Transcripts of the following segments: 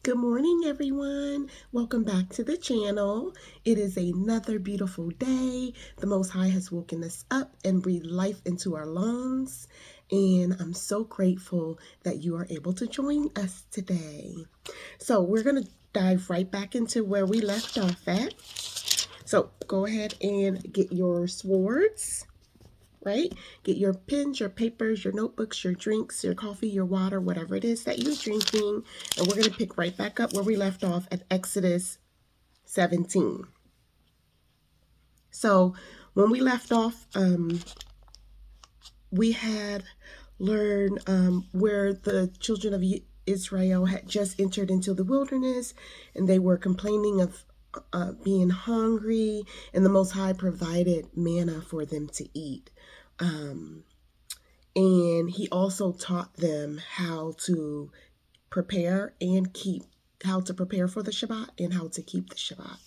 Good morning, everyone. Welcome back to the channel. It is another beautiful day. The Most High has woken us up and breathed life into our lungs. And I'm so grateful that you are able to join us today. So we're going to dive right back into where we left off at. So go ahead and get your swords. Right? Get your pens, your papers, your notebooks, your drinks, your coffee, your water, whatever it is that you're drinking. And we're going to pick right back up where we left off at Exodus 17. So when we left off, we had learned where the children of Israel had just entered into the wilderness and they were complaining of being hungry, and the Most High provided manna for them to eat. And he also taught them how to prepare and keep, how to prepare for the Shabbat and how to keep the Shabbat,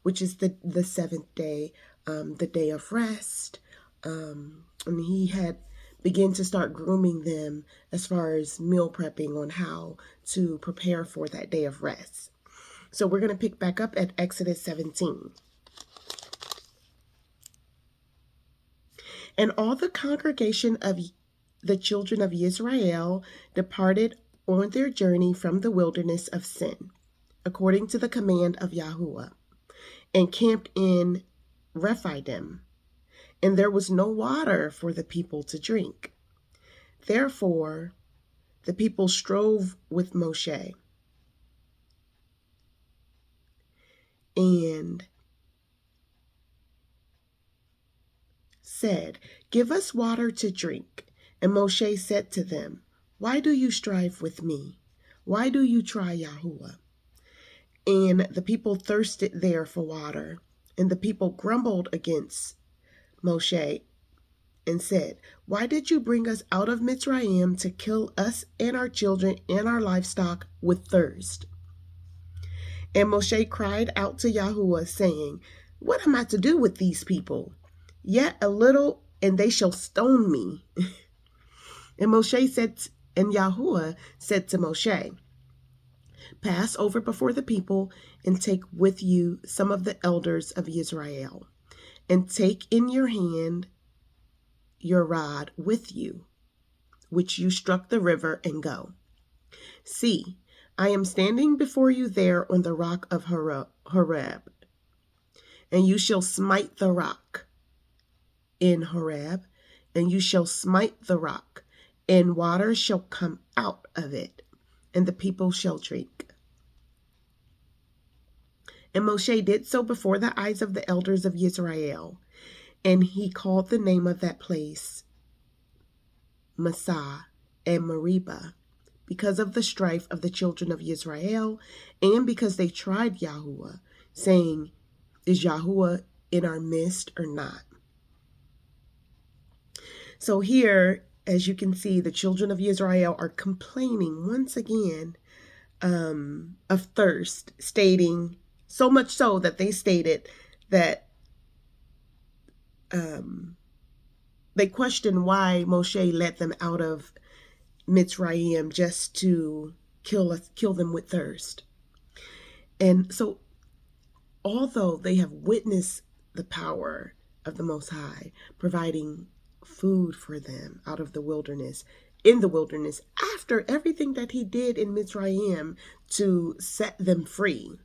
which is the seventh day, the day of rest. And he had begun to start grooming them as far as meal prepping on how to prepare for that day of rest. So we're going to pick back up at Exodus 17. And all the congregation of the children of Israel departed on their journey from the wilderness of Sin, according to the command of Yahuwah, and camped in Rephidim. And there was no water for the people to drink. Therefore, the people strove with Moshe and said, "Give us water to drink." And Moshe said to them, "Why do you strive with me? Why do you try Yahuwah?" And the people thirsted there for water. And the people grumbled against Moshe and said, "Why did you bring us out of Mitzrayim to kill us and our children and our livestock with thirst?" And Moshe cried out to Yahuwah, saying, "What am I to do with these people? Yet a little, and they shall stone me." And Yahuwah said to Moshe, "Pass over before the people and take with you some of the elders of Israel, and take in your hand your rod with you, which you struck the river, and go. See, I am standing before you there on the rock of Horeb, and you shall smite the rock in Horeb, and you shall smite the rock, and water shall come out of it, and the people shall drink." And Moshe did so before the eyes of the elders of Israel, and he called the name of that place Massah and Meribah, because of the strife of the children of Israel, and because they tried Yahuwah, saying, "Is Yahuwah in our midst or not?" So here, as you can see, the children of Israel are complaining once again of thirst, stating, so much so that they stated that they questioned why Moshe let them out of Mitzrayim just to kill them with thirst. And so, although they have witnessed the power of the Most High providing food for them out of the wilderness, in the wilderness, after everything that he did in Mitzrayim to set them free,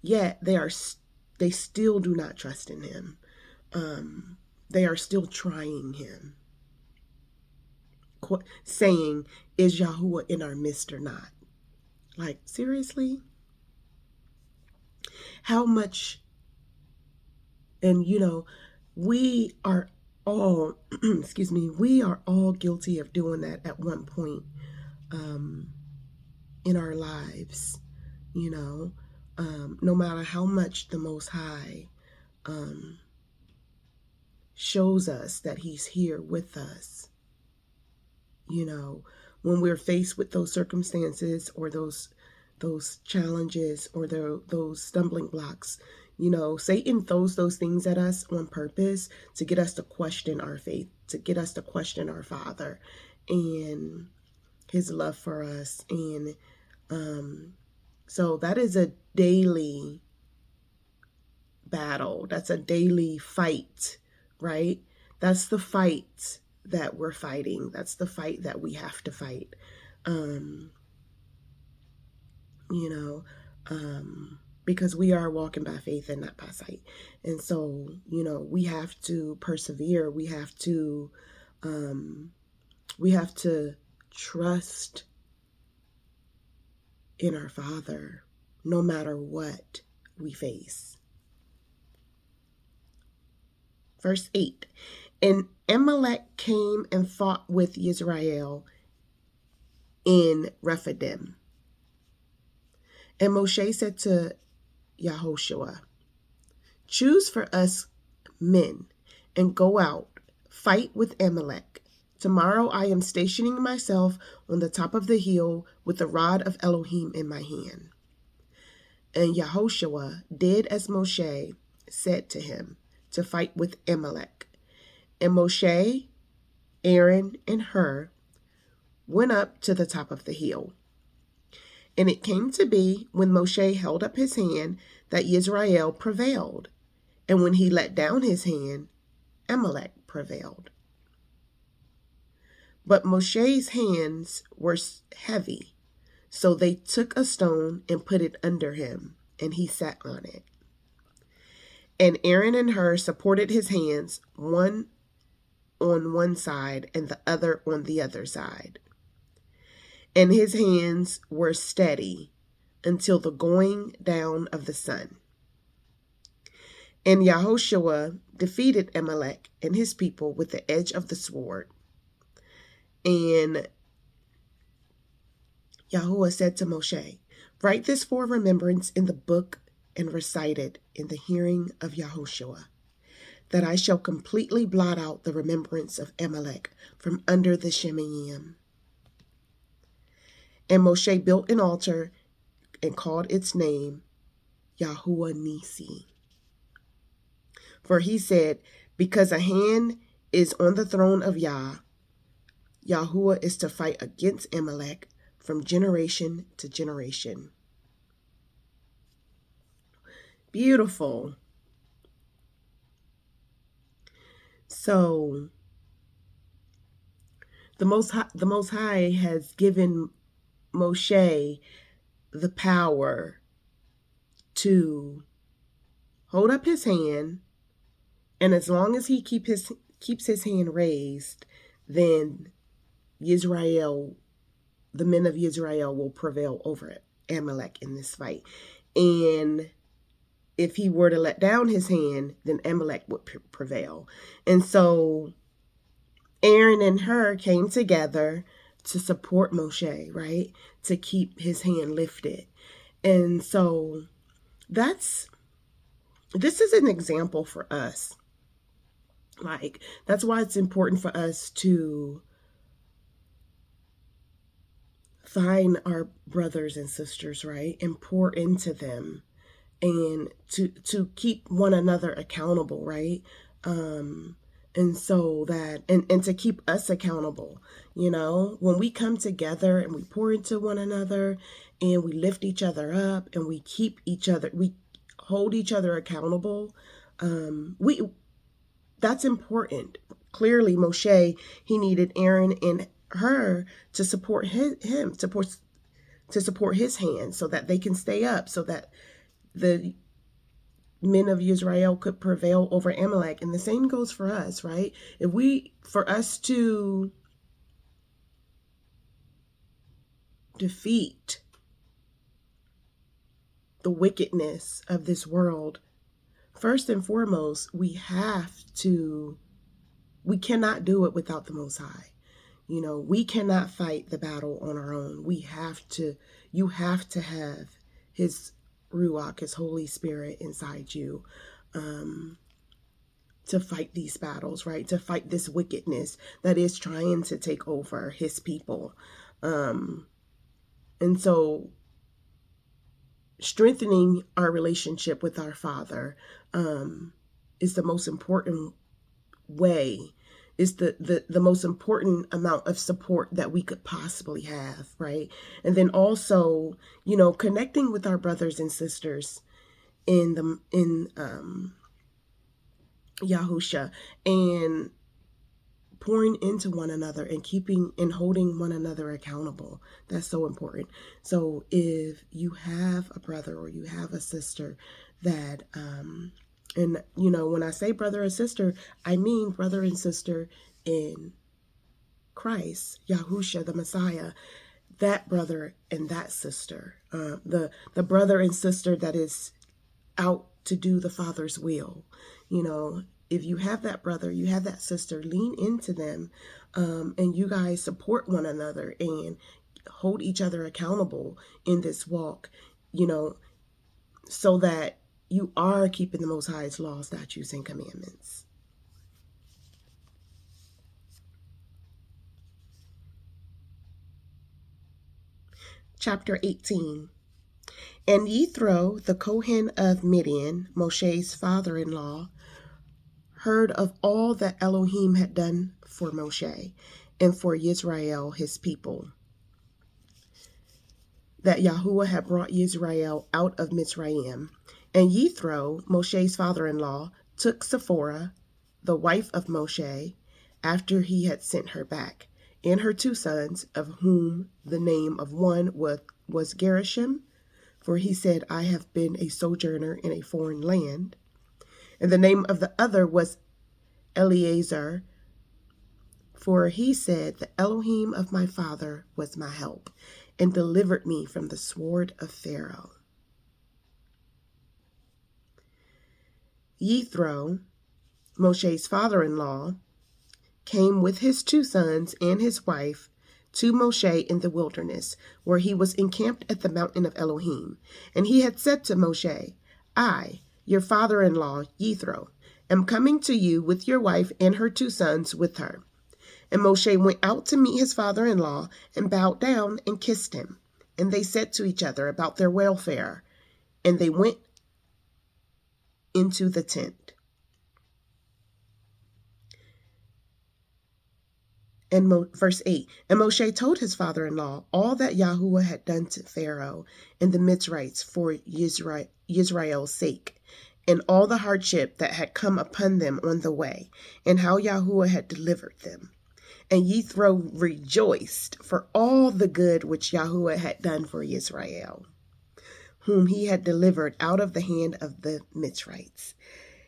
yet they still do not trust in him. They are still trying him, saying, "Is Yahuwah in our midst or not?" Like, seriously? How much? And we are all excuse me, we are all guilty of doing that at one point in our lives. No matter how much the Most High shows us that he's here with us, when we're faced with those circumstances or those challenges or those stumbling blocks, Satan throws those things at us on purpose to get us to question our faith, to get us to question our Father and his love for us, and So that is a daily battle. That's a daily fight, right? That's the fight that we're fighting. That's the fight that we have to fight. Um, you know, because we are walking by faith and not by sight. And so, we have to persevere. We have to trust in our Father no matter what we face. Verse 8. And Amalek came and fought with Israel in Rephidim. And Moshe said to Yahushua, choose for us men and go out, fight with Amalek. Tomorrow I am stationing myself on the top of the hill with the rod of Elohim in my hand. And Yahushua did as Moshe said to him to fight with Amalek. And Moshe, Aaron, and Hur went up to the top of the hill. And it came to be, when Moshe held up his hand, that Israel prevailed. And when he let down his hand, Amalek prevailed. But Moshe's hands were heavy, so they took a stone and put it under him, and he sat on it. And Aaron and Hur supported his hands, one on one side and the other on the other side. And his hands were steady until the going down of the sun. And Yahushua defeated Amalek and his people with the edge of the sword. And Yahuwah said to Moshe, write this for remembrance in the book and recite it in the hearing of Yahushua, that I shall completely blot out the remembrance of Amalek from under the Shemayim. And Moshe built an altar and called its name Yahuwah Nisi. For he said, because a hand is on the throne of Yah, Yahuwah is to fight against Amalek from generation to generation. Beautiful. So the Most High has given Moshe the power to hold up his hand, and as long as he keeps his hand raised, then Israel, the men of Israel, will prevail over Amalek in this fight. And if he were to let down his hand, then Amalek would prevail. And so Aaron and Hur came together to support Moshe, right? To keep his hand lifted. And so this is an example for us. Like, that's why it's important for us to find our brothers and sisters, right? And pour into them, and to keep one another accountable, right? And so that, and to keep us accountable, when we come together and we pour into one another and we lift each other up and we hold each other accountable. That's important. Clearly, Moshe, he needed Aaron and Hur to support him, to support his hand so that they can stay up, so that the men of Israel could prevail over Amalek. And the same goes for us, right? For us to defeat the wickedness of this world, first and foremost, we cannot do it without the Most High. We cannot fight the battle on our own. You have to have his Ruach, his Holy Spirit inside you, to fight these battles, right? To fight this wickedness that is trying to take over his people. And so strengthening our relationship with our Father is the most important way is the most important amount of support that we could possibly have, right? And then also, connecting with our brothers and sisters in Yahusha, and pouring into one another and keeping and holding one another accountable. That's so important. So if you have a brother or you have a sister that and when I say brother or sister, I mean brother and sister in Christ, Yahusha, the Messiah, that brother and that sister, the brother and sister that is out to do the Father's will. If you have that brother, you have that sister, lean into them, and you guys support one another and hold each other accountable in this walk, so that you are keeping the Most High's laws, statutes, and commandments. Chapter 18. And Yethro, the Kohen of Midian, Moshe's father-in-law, heard of all that Elohim had done for Moshe and for Israel, his people, that Yahuwah had brought Israel out of Mitzrayim. And Yethro, Moshe's father-in-law, took Sephora, the wife of Moshe, after he had sent her back, and her 2 sons, of whom the name of one was Gershom, for he said, I have been a sojourner in a foreign land. And the name of the other was Eleazar, for he said, the Elohim of my father was my help, and delivered me from the sword of Pharaoh. Yethro, Moshe's father-in-law, came with his 2 sons and his wife to Moshe in the wilderness, where he was encamped at the mountain of Elohim. And he had said to Moshe, I, your father-in-law, Yethro, am coming to you with your wife and her 2 sons with her. And Moshe went out to meet his father-in-law and bowed down and kissed him. And they said to each other about their welfare, and they went into the tent. And verse 8, and Moshe told his father-in-law all that Yahuwah had done to Pharaoh and the Mitzrites for Israel's sake, and all the hardship that had come upon them on the way, and how Yahuwah had delivered them. And Yethro rejoiced for all the good which Yahuwah had done for Israel, whom he had delivered out of the hand of the Mitzrites.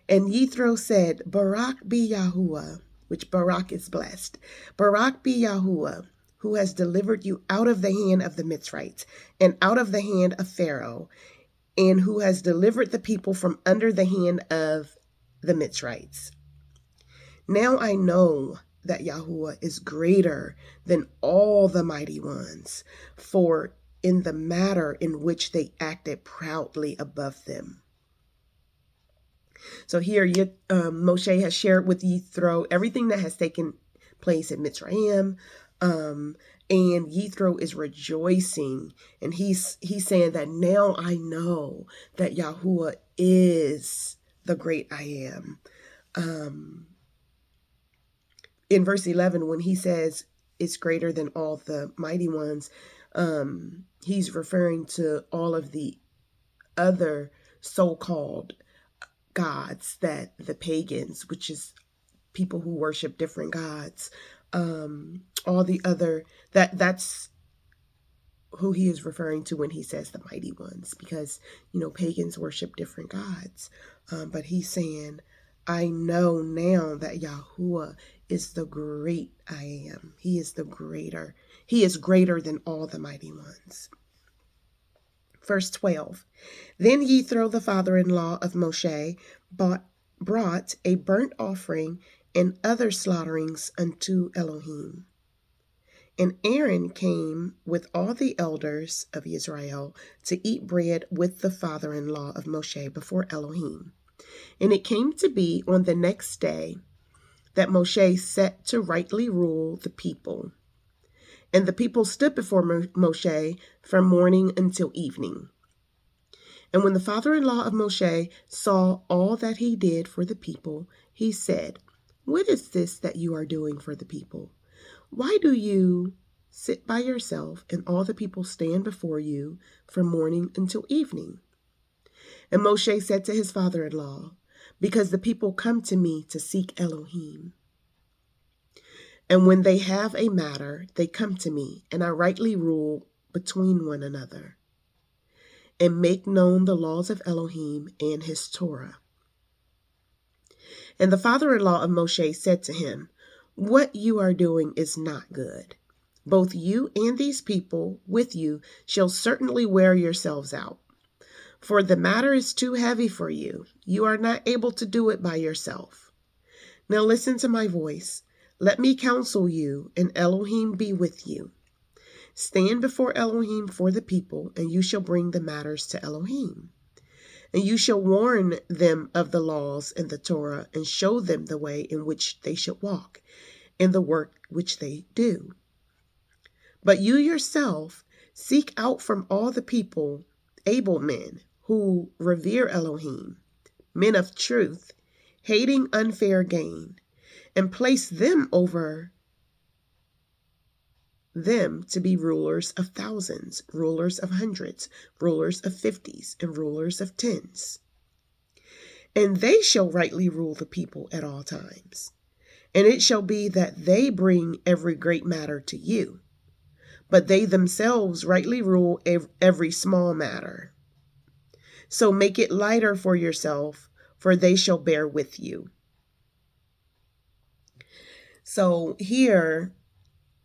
And Yethro said, Barak be Yahuwah, which Barak is blessed. Barak be Yahuwah, who has delivered you out of the hand of the Mitzrites, and out of the hand of Pharaoh, and who has delivered the people from under the hand of the Mitzrites. Now I know that Yahuwah is greater than all the mighty ones, for in the matter in which they acted proudly above them. So here Moshe has shared with Yethro everything that has taken place in Mitzrayim, and Yethro is rejoicing, and he's saying that now I know that Yahuwah is the great I am. In verse 11, when he says it's greater than all the mighty ones, he's referring to all of the other so-called gods that the pagans, which is people who worship different gods, all the other, that's who he is referring to when he says the mighty ones, because pagans worship different gods, but he's saying, I know now that Yahuwah is the great I am. He is greater than all the mighty ones. Verse 12, then Yethro, the father-in-law of Moshe, brought a burnt offering and other slaughterings unto Elohim. And Aaron came with all the elders of Israel to eat bread with the father-in-law of Moshe before Elohim. And it came to be on the next day that Moshe set to rightly rule the people. And the people stood before Moshe from morning until evening. And when the father-in-law of Moshe saw all that he did for the people, he said, What is this that you are doing for the people? Why do you sit by yourself and all the people stand before you from morning until evening?" And Moshe said to his father-in-law, "Because the people come to me to seek Elohim. And when they have a matter, they come to me, and I rightly rule between one another and make known the laws of Elohim and his Torah." And the father-in-law of Moshe said to him, "What you are doing is not good. Both you and these people with you shall certainly wear yourselves out. For the matter is too heavy for you. You are not able to do it by yourself. Now listen to my voice. Let me counsel you, and Elohim be with you. Stand before Elohim for the people, and you shall bring the matters to Elohim. And you shall warn them of the laws and the Torah, and show them the way in which they should walk, and the work which they do. But you yourself seek out from all the people able men who revere Elohim, men of truth, hating unfair gain, and place them over them to be rulers of thousands, rulers of hundreds, rulers of fifties, and rulers of tens. And they shall rightly rule the people at all times. And it shall be that they bring every great matter to you, but they themselves rightly rule every small matter. So make it lighter for yourself, for they shall bear with you." So here,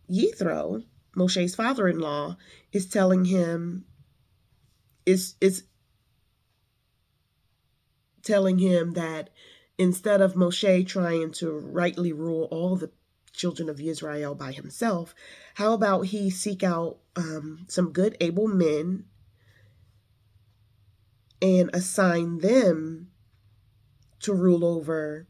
Yethro, Moshe's father-in-law, is telling him, is telling him that instead of Moshe trying to rightly rule all the children of Israel by himself, how about he seek out some good, able men and assign them to rule over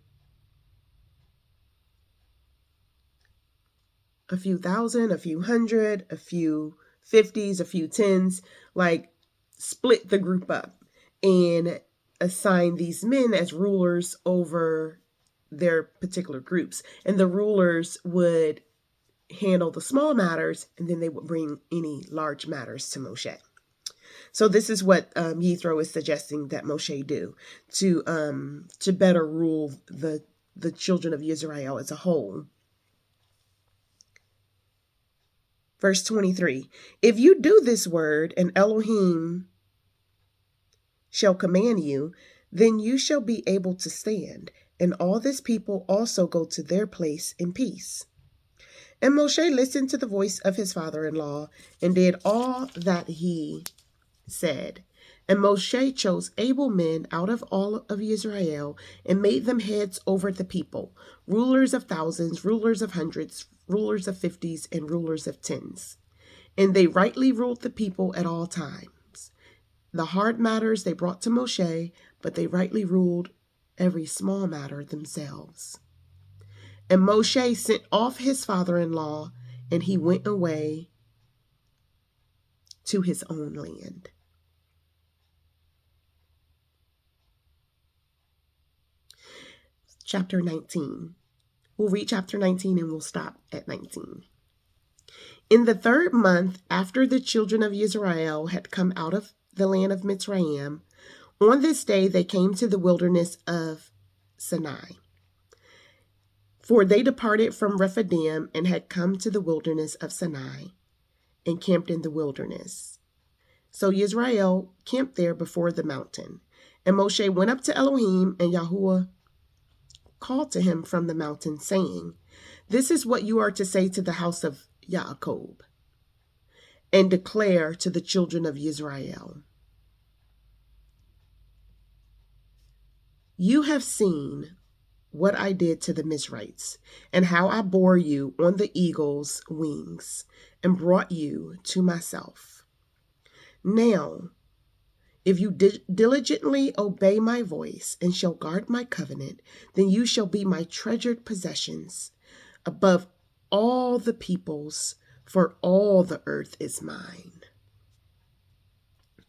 a few thousand, a few hundred, a few fifties, a few tens, like split the group up and assign these men as rulers over their particular groups. And the rulers would handle the small matters, and then they would bring any large matters to Moshe. So this is what Yethro is suggesting that Moshe do to better rule the children of Israel as a whole. Verse 23, "If you do this word, and Elohim shall command you, then you shall be able to stand, and all this people also go to their place in peace." And Moshe listened to the voice of his father-in-law and did all that he said. And Moshe chose able men out of all of Israel and made them heads over the people, rulers of thousands, rulers of hundreds, rulers of fifties, and rulers of tens. And they rightly ruled the people at all times. The hard matters they brought to Moshe, but they rightly ruled every small matter themselves. And Moshe sent off his father-in-law, and he went away to his own land. Chapter 19. We'll read chapter 19 and we'll stop at 19. In the 3rd month after the children of Israel had come out of the land of Mitzrayim, on this day they came to the wilderness of Sinai. For they departed from Rephidim and had come to the wilderness of Sinai and camped in the wilderness. So Israel camped there before the mountain. And Moshe went up to Elohim, and Yahuwah called to him from the mountain, saying, "This is what you are to say to the house of Yaakov, and declare to the children of Israel. You have seen what I did to the Mizrites, and how I bore you on the eagle's wings, and brought you to myself. Now, if you diligently obey my voice and shall guard my covenant, then you shall be my treasured possessions above all the peoples, for all the earth is mine.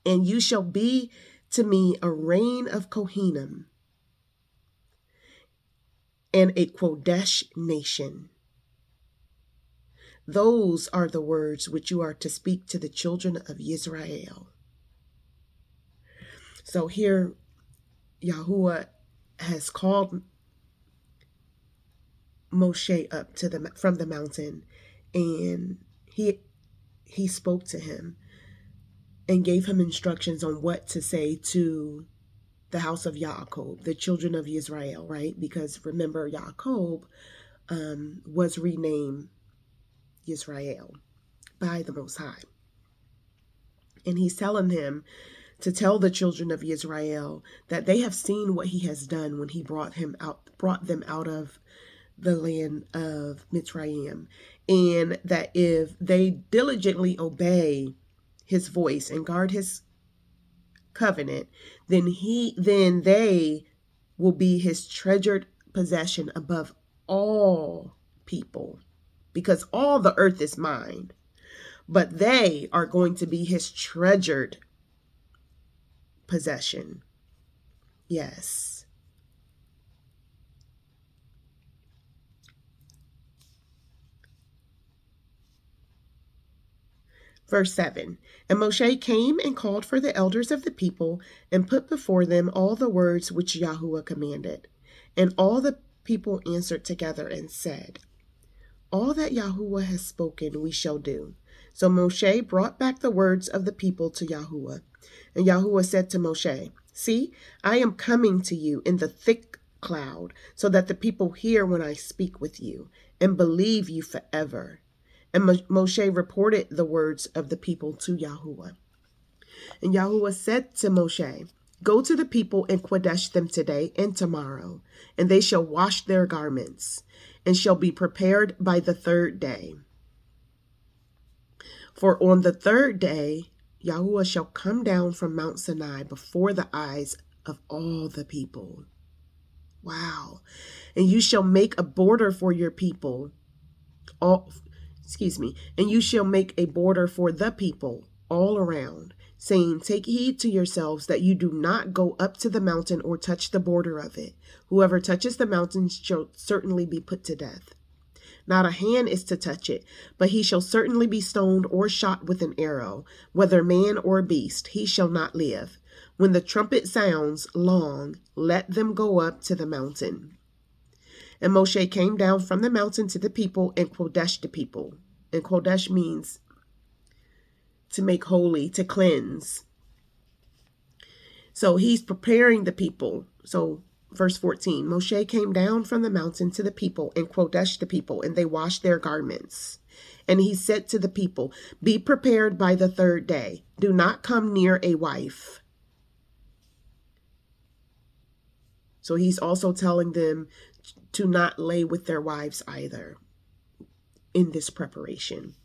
And you shall be to me a reign of Kohanim, and a Kodesh nation. Those are the words which you are to speak to the children of Israel. So here, Yahuwah has called Moshe up from the mountain, and he spoke to him and gave him instructions on what to say to the house of Yaakov, the children of Israel, right? Because remember, Yaakov was renamed Israel by the Most High. And he's telling him to tell the children of Israel that they have seen what he has done when he brought them out of the land of Mitzrayim, and that if they diligently obey his voice and guard his covenant, then they will be his treasured possession above all people, because all the earth is mine, but they are going to be his treasured possession. Yes. Verse 7. And Moshe came and called for the elders of the people and put before them all the words which Yahuwah commanded. And all the people answered together and said, all that Yahuwah has spoken we shall do. So Moshe brought back the words of the people to Yahuwah. And Yahuwah said to Moshe, see, I am coming to you in the thick cloud, so that the people hear when I speak with you and believe you forever. And Moshe reported the words of the people to Yahuwah. And Yahuwah said to Moshe, go to the people and Kodesh them today and tomorrow, and they shall wash their garments, and shall be prepared by the third day. For on the third day Yahuwah shall come down from Mount Sinai before the eyes of all the people. Wow. And you shall make a border for your people. And you shall make a border for the people all around, saying, take heed to yourselves that you do not go up to the mountain or touch the border of it. Whoever touches the mountain shall certainly be put to death. Not a hand is to touch it, but he shall certainly be stoned or shot with an arrow, whether man or beast, he shall not live. When the trumpet sounds long, let them go up to the mountain. And Moshe came down from the mountain to the people and Kodesh the people. And Kodesh means to make holy, to cleanse. So he's preparing the people. So verse 14, Moshe came down from the mountain to the people and Kodesh the people, and they washed their garments. And he said to the people, be prepared by the third day. Do not come near a wife. So he's also telling them to not lay with their wives either in this preparation.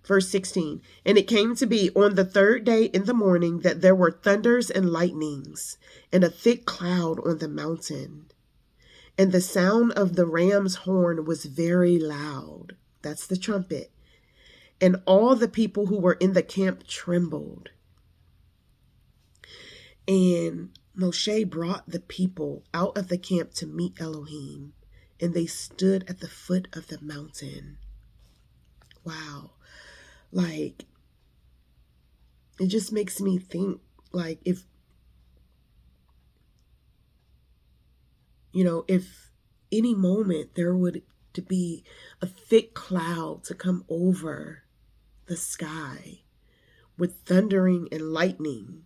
Verse 16, and it came to be on the third day in the morning that there were thunders and lightnings and a thick cloud on the mountain. And the sound of the ram's horn was very loud. That's the trumpet. And all the people who were in the camp trembled. And Moshe brought the people out of the camp to meet Elohim, and they stood at the foot of the mountain. Wow. Like, it just makes me think, like, if any moment there would to be a thick cloud to come over the sky with thundering and lightning,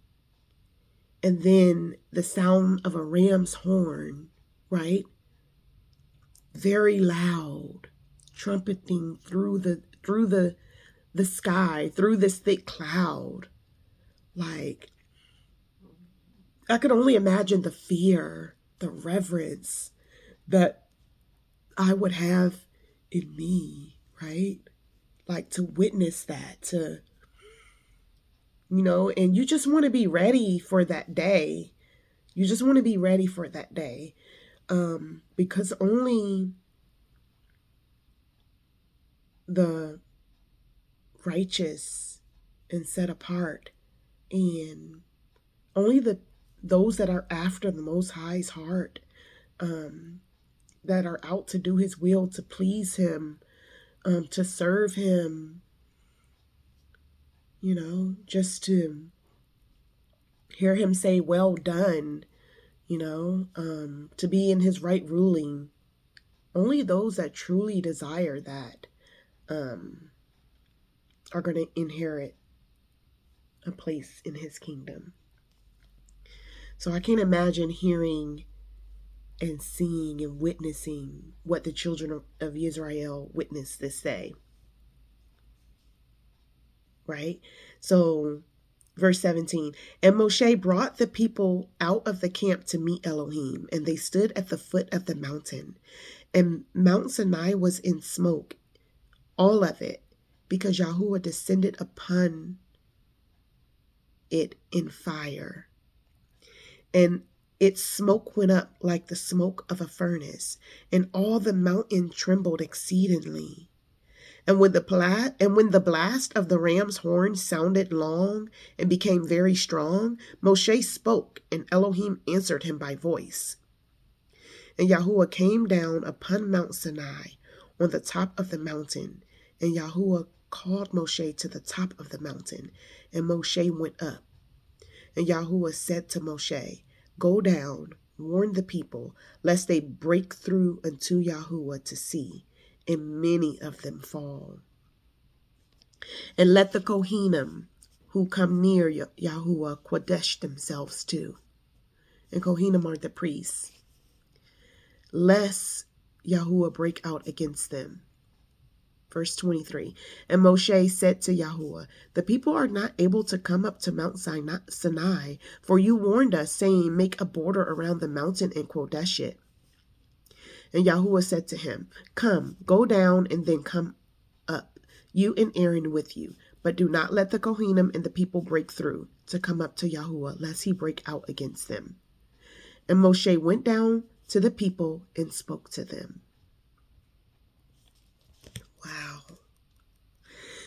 and then the sound of a ram's horn, right? Very loud, trumpeting through the sky, through this thick cloud. Like, I could only imagine the fear, the reverence that I would have in me, right? Like, to witness that, and you just want to be ready for that day. You just want to be ready for that day. Because only the righteous and set apart, and only those that are after the Most High's heart, that are out to do his will, to please him, to serve him, just to hear him say, well done, to be in his right ruling. Only those that truly desire that are going to inherit a place in his kingdom. So I can't imagine hearing and seeing and witnessing what the children of Israel witnessed this day. Right? So, verse 17, and Moshe brought the people out of the camp to meet Elohim, and they stood at the foot of the mountain. And Mount Sinai was in smoke, all of it, because Yahuwah descended upon it in fire. And its smoke went up like the smoke of a furnace, and all the mountain trembled exceedingly. And when the blast of the ram's horn sounded long and became very strong, Moshe spoke, and Elohim answered him by voice. And Yahuwah came down upon Mount Sinai on the top of the mountain, and Yahuwah called Moshe to the top of the mountain, and Moshe went up. And Yahuwah said to Moshe, go down, warn the people, lest they break through unto Yahuwah to see, and many of them fall. And let the Kohanim who come near Yahuwah Kodesh themselves too. And Kohanim are the priests. Lest Yahuwah break out against them. Verse 23, and Moshe said to Yahuwah, the people are not able to come up to Mount Sinai, for you warned us, saying, make a border around the mountain and Kodesh it. And Yahuwah said to him, come, go down, and then come up, you and Aaron with you. But do not let the Kohanim and the people break through to come up to Yahuwah, lest he break out against them. And Moshe went down to the people and spoke to them. Wow.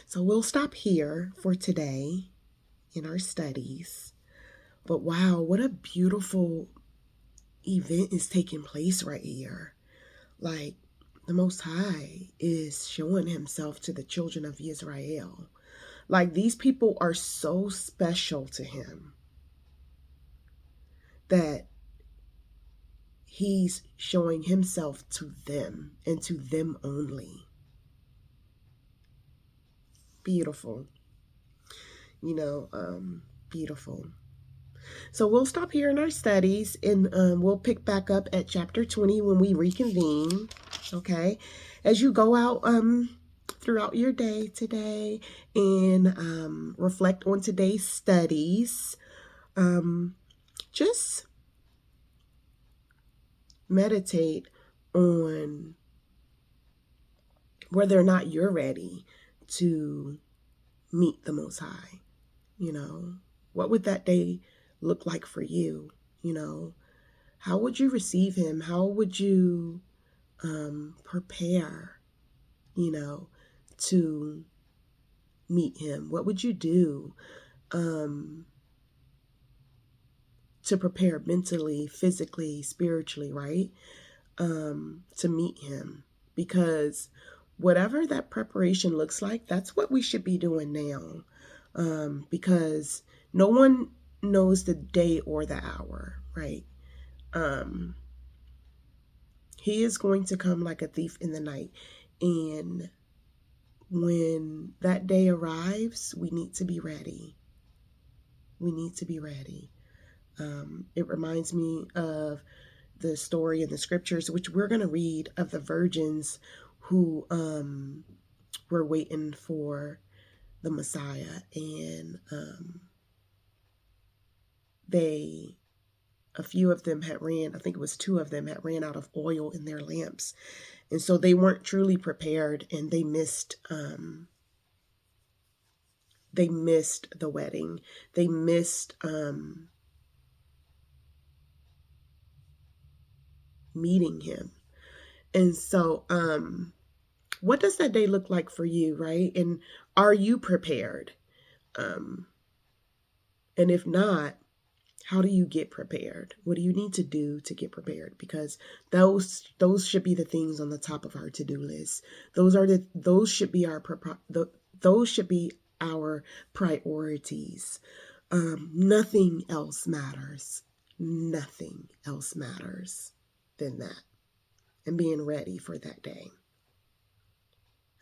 So we'll stop here for today in our studies. But wow, what a beautiful event is taking place right here. Like, the Most High is showing himself to the children of Israel. Like, these people are so special to him that he's showing himself to them and to them only. Beautiful. Beautiful. So we'll stop here in our studies, and we'll pick back up at chapter 20 when we reconvene. Okay, as you go out throughout your day today and reflect on today's studies, just meditate on whether or not you're ready to meet the Most High. What would that day look like for you? How would you receive him? How would you prepare, to meet him? What would you do to prepare mentally, physically, spiritually, right? To meet him? Because whatever that preparation looks like, that's what we should be doing now. Because no one knows the day or the hour, right? He is going to come like a thief in the night. And when that day arrives, we need to be ready. We need to be ready. It reminds me of the story in the scriptures, which we're going to read, of the virgins who were waiting for the Messiah, and a few of them had ran, I think it was 2 of them had ran out of oil in their lamps, and so they weren't truly prepared, and they missed the wedding. They missed meeting him. And so what does that day look like for you, right? And are you prepared? And if not, How do you get prepared? What do you need to do to get prepared? Because those should be the things on the top of our to-do list. Those should be those should be our priorities. Nothing else matters. Nothing else matters than that, and being ready for that day.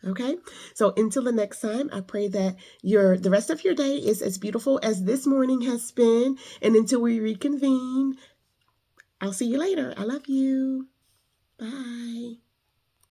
Okay, so until the next time, I pray that the rest of your day is as beautiful as this morning has been. And until we reconvene, I'll see you later. I love you. Bye.